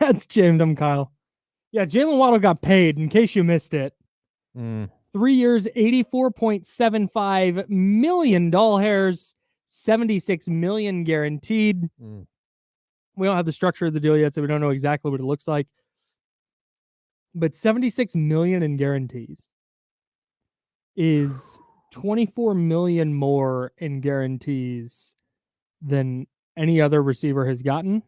That's James. I'm Kyle. Yeah, Jalen Waddle got paid, in case you missed it. 3 years, $84.75 million, $76 million guaranteed. We don't have the structure of the deal yet, so we don't know exactly what it looks like. But $76 million in guarantees is $24 million more in guarantees than any other receiver has gotten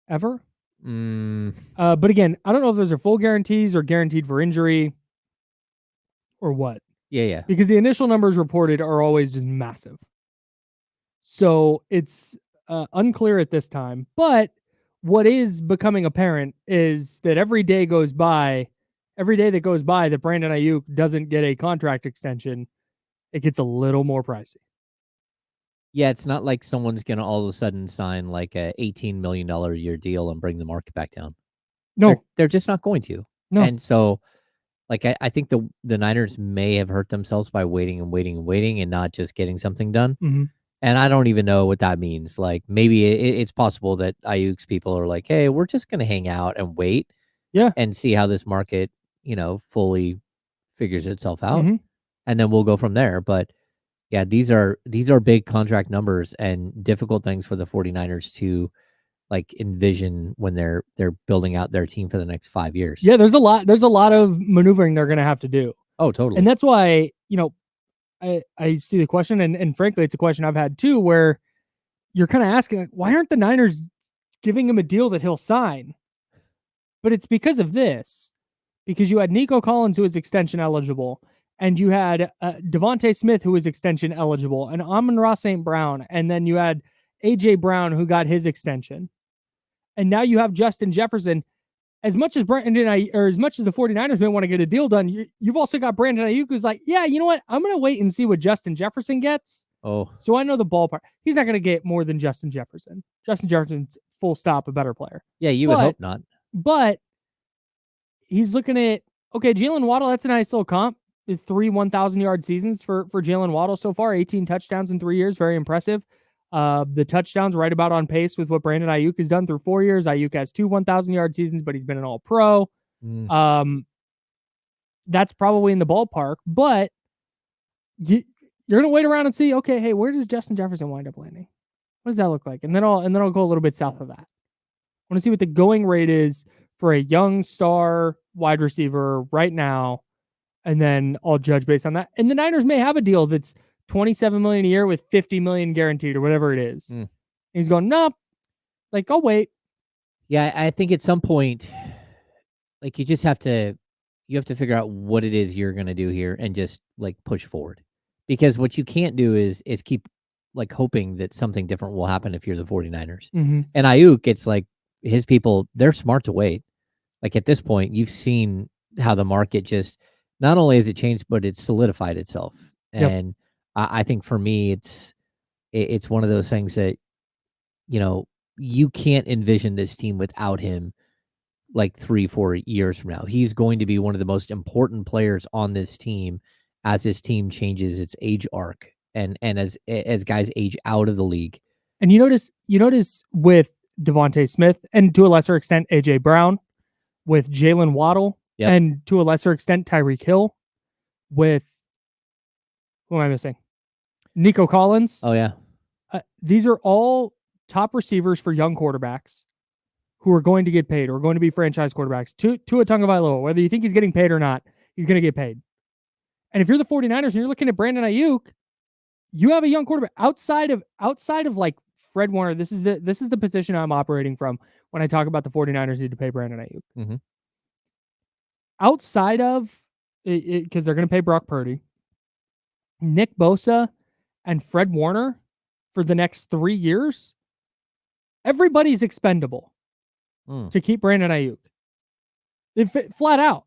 ever. But again, I don't know if those are full guarantees or guaranteed for injury or what. Yeah. Because the initial numbers reported are always just massive. So it's unclear at this time. But what is becoming apparent is that every day that goes by that Brandon Aiyuk doesn't get a contract extension, it gets a little more pricey. Yeah, it's not like someone's going to all of a sudden sign like a $18 million a year deal and bring the market back down. No. They're just not going to. No. And so, like, I think the Niners may have hurt themselves by waiting and not just getting something done. Mm-hmm. And I don't even know what that means. Like, maybe it's possible that Ayuk's people are like, hey, we're just going to hang out and wait and see how this market, fully figures itself out. Mm-hmm. And then we'll go from there. But yeah, these are big contract numbers and difficult things for the 49ers to like envision when they're building out their team for the next 5 years. Yeah, there's a lot of maneuvering they're going to have to do. Oh, totally. And that's why, I see the question, and frankly, it's a question I've had too, where you're kind of asking, like, why aren't the Niners giving him a deal that he'll sign? But it's because of this. Because you had Nico Collins, who was extension eligible, and you had Devontae Smith, who was extension eligible, and Amon-Ra St. Brown, and then you had A.J. Brown, who got his extension. And now you have Justin Jefferson. As much as the 49ers may want to get a deal done, you've also got Brandon Aiyuk, who's like, yeah, you know what? I'm going to wait and see what Justin Jefferson gets. Oh. So I know the ballpark. He's not going to get more than Justin Jefferson. Justin Jefferson's full stop a better player. Yeah, you would hope not. But he's looking at, okay, Jalen Waddle, that's a nice little comp. 3 1,000-yard seasons for Jalen Waddle so far, 18 touchdowns in 3 years, very impressive. The touchdowns right about on pace with what Brandon Aiyuk has done through 4 years. Aiyuk has 2 1,000-yard seasons, but he's been an all-pro. That's probably in the ballpark, but you're going to wait around and see, okay, hey, where does Justin Jefferson wind up landing? What does that look like? And then I'll go a little bit south of that. I want to see what the going rate is for a young star wide receiver right now, and then I'll judge based on that. And the Niners may have a deal that's $27 million a year with $50 million guaranteed or whatever it is. He's going, nope. Like, I'll wait. Yeah, I think at some point, like, you have to figure out what it is you're going to do here and just like push forward. Because what you can't do is keep like hoping that something different will happen if you're the 49ers. Mm-hmm. And Aiyuk, it's like his people, they're smart to wait. Like at this point, you've seen how the market just, not only has it changed, but it's solidified itself. And I think for me, it's one of those things that, you can't envision this team without him like 3-4 years from now. He's going to be one of the most important players on this team as this team changes its age arc and as guys age out of the league. And you notice with Devontae Smith and to a lesser extent A.J. Brown, with Jalen Waddle, and to a lesser extent Tyreek Hill, with, who am I missing? Nico Collins. Oh, yeah. These are all top receivers for young quarterbacks who are going to get paid or going to be franchise quarterbacks. Tua Tagovailoa, whether you think he's getting paid or not, he's going to get paid. And if you're the 49ers and you're looking at Brandon Aiyuk, you have a young quarterback outside of like Fred Warner. This is the position I'm operating from when I talk about the 49ers need to pay Brandon Aiyuk. Mm-hmm. Outside of it, because they're going to pay Brock Purdy, Nick Bosa, and Fred Warner for the next 3 years, everybody's expendable to keep Brandon Aiyuk. Flat out.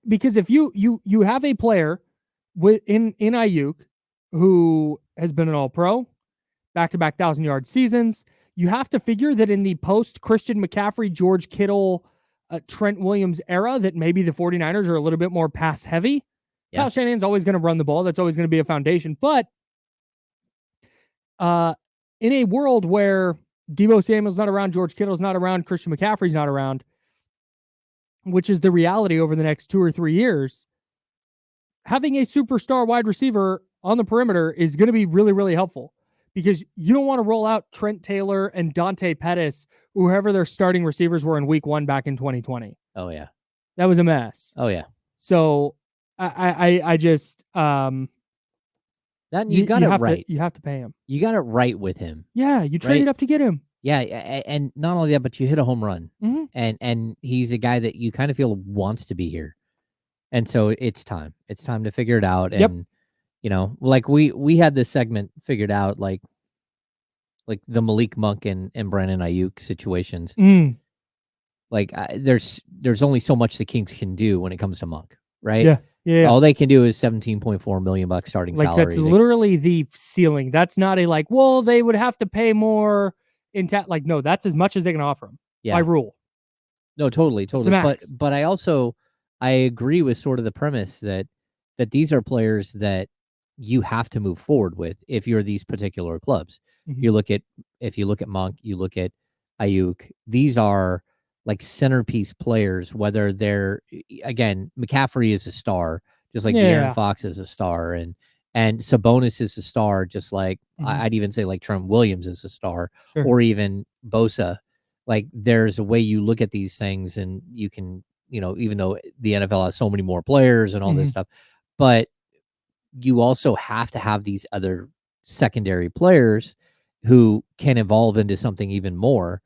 Because if you have a player in Aiyuk who has been an all-pro, back-to-back 1,000-yard seasons, you have to figure that in the post-Christian McCaffrey, George Kittle, Trent Williams era, that maybe the 49ers are a little bit more pass-heavy. Yeah. Kyle Shanahan's always going to run the ball. That's always going to be a foundation. But in a world where Deebo Samuel's not around, George Kittle's not around, Christian McCaffrey's not around, which is the reality over the next 2 or 3 years. Having a superstar wide receiver on the perimeter is going to be really, really helpful because you don't want to roll out Trent Taylor and Dante Pettis, whoever their starting receivers were in week 1 back in 2020. Oh, yeah. That was a mess. Oh, yeah. So I just That you got it right. You have to pay him. You got it right with him. Yeah, you traded up to get him. Yeah, and not only that, but you hit a home run, and he's a guy that you kind of feel wants to be here, and so it's time. It's time to figure it out. And like we had this segment figured out, like the Malik Monk and Brandon Aiyuk situations. Like there's only so much the Kings can do when it comes to Monk, right? Yeah. All they can do is $17.4 million starting salary. That's literally the ceiling. That's not a well, they would have to pay more no, that's as much as they can offer him by rule. No, totally. But I agree with sort of the premise that these are players that you have to move forward with if you're these particular clubs. If you look at Monk, you look at Aiyuk, these are like centerpiece players, whether they're, again, McCaffrey is a star, just like De'Aaron Fox is a star, and Sabonis is a star, just like I'd even say like Trent Williams is a star, or even Bosa. Like there's a way you look at these things and you can, even though the NFL has so many more players and all this stuff, but you also have to have these other secondary players who can evolve into something even more.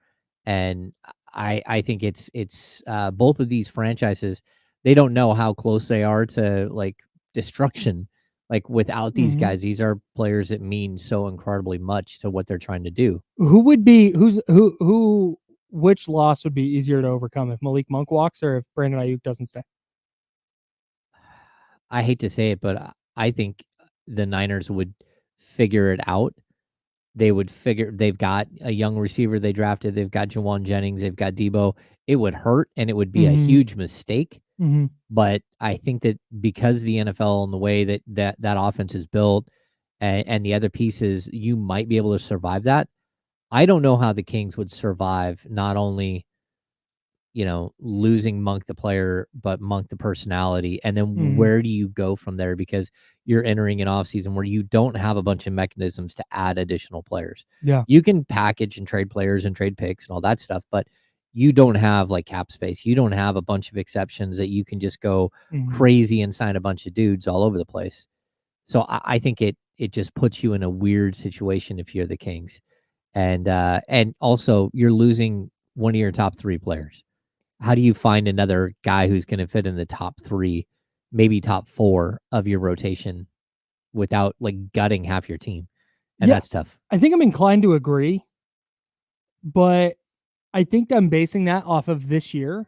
And I think it's both of these franchises, they don't know how close they are to like destruction. Like without these guys, these are players that mean so incredibly much to what they're trying to do. Which loss would be easier to overcome, if Malik Monk walks or if Brandon Aiyuk doesn't stay? I hate to say it, but I think the Niners would figure it out. They've got a young receiver they drafted. They've got Jawan Jennings. They've got Deebo. It would hurt and it would be a huge mistake. But I think that because the NFL and the way that offense is built and the other pieces, you might be able to survive that. I don't know how the Kings would survive not only, losing Monk the player, but Monk the personality. And then where do you go from there? Because you're entering an offseason where you don't have a bunch of mechanisms to add additional players. Yeah. You can package and trade players and trade picks and all that stuff, but you don't have like cap space. You don't have a bunch of exceptions that you can just go crazy and sign a bunch of dudes all over the place. So I think it just puts you in a weird situation if you're the Kings. And also you're losing one of your top 3 players. How do you find another guy who's going to fit in the top 3, maybe top 4 of your rotation without like gutting half your team? And that's tough. I think I'm inclined to agree, but I think I'm basing that off of this year.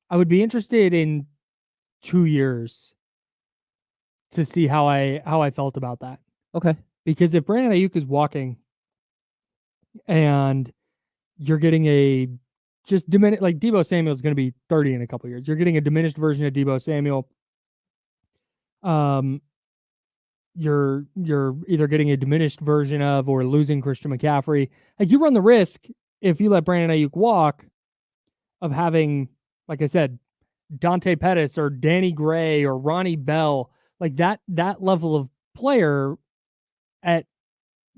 I would be interested in 2 years to see how I felt about that. Okay. Because if Brandon Aiyuk is walking and you're getting a just diminished, like Deebo Samuel is going to be 30 in a couple of years. You're getting a diminished version of Deebo Samuel. You're either getting a diminished version of or losing Christian McCaffrey. Like you run the risk if you let Brandon Aiyuk walk of having, like I said, Dante Pettis or Danny Gray or Ronnie Bell, like that level of player at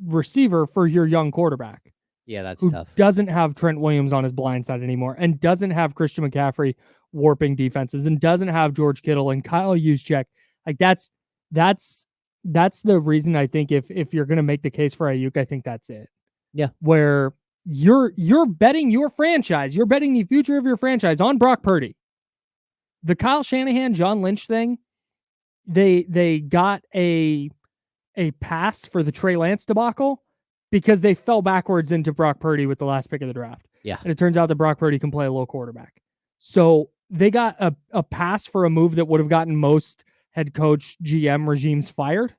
receiver for your young quarterback. Yeah, that's who tough. Doesn't have Trent Williams on his blind side anymore and doesn't have Christian McCaffrey warping defenses and doesn't have George Kittle and Kyle Juszczyk. Like that's the reason I think if you're going to make the case for Aiyuk, I think that's it. Yeah. Where you're betting your franchise, you're betting the future of your franchise on Brock Purdy. The Kyle Shanahan, John Lynch thing, they got a pass for the Trey Lance debacle because they fell backwards into Brock Purdy with the last pick of the draft. Yeah. And it turns out that Brock Purdy can play a low quarterback. So they got a pass for a move that would have gotten most head coach GM regimes fired.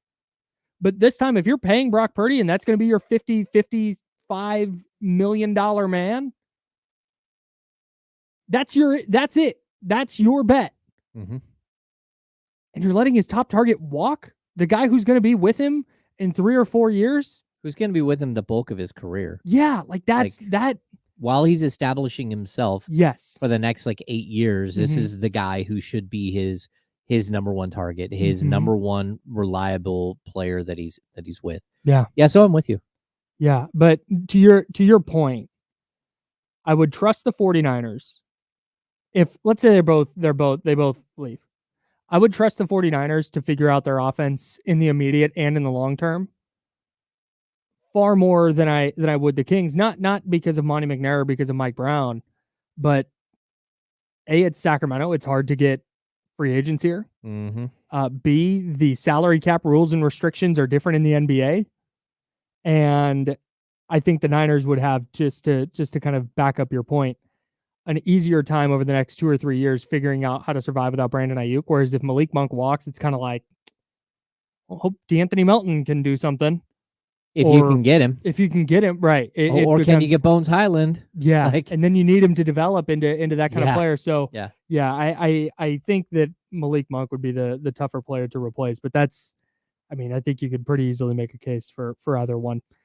But this time, if you're paying Brock Purdy and that's going to be your $55 million man, that's it. That's your bet. Mm-hmm. And you're letting his top target walk? The guy who's going to be with him in 3 or 4 years? who's going to be with him the bulk of his career. Yeah, like that's that. While he's establishing himself Yes. for the next like 8 years, this is the guy who should be his number one target, his number one reliable player that he's with. Yeah. Yeah, so I'm with you. Yeah, but to your point, I would trust the 49ers. If let's say they both leave. I would trust the 49ers to figure out their offense in the immediate and in the long term far more than I would the Kings. Not because of Monty McNair or because of Mike Brown, but A, it's Sacramento. It's hard to get free agents here. B, the salary cap rules and restrictions are different in the NBA. And I think the Niners would have, just to kind of back up your point, an easier time over the next 2 or 3 years figuring out how to survive without Brandon Aiyuk. Whereas if Malik Monk walks, it's kind of like, well, hope D'Anthony Melton can do something. If you can get him. If you can get him, right. Or can you get Bones Highland? Yeah. And then you need him to develop into that kind of player. So, yeah, I think that Malik Monk would be the tougher player to replace. But that's, I mean, I think you could pretty easily make a case for either one.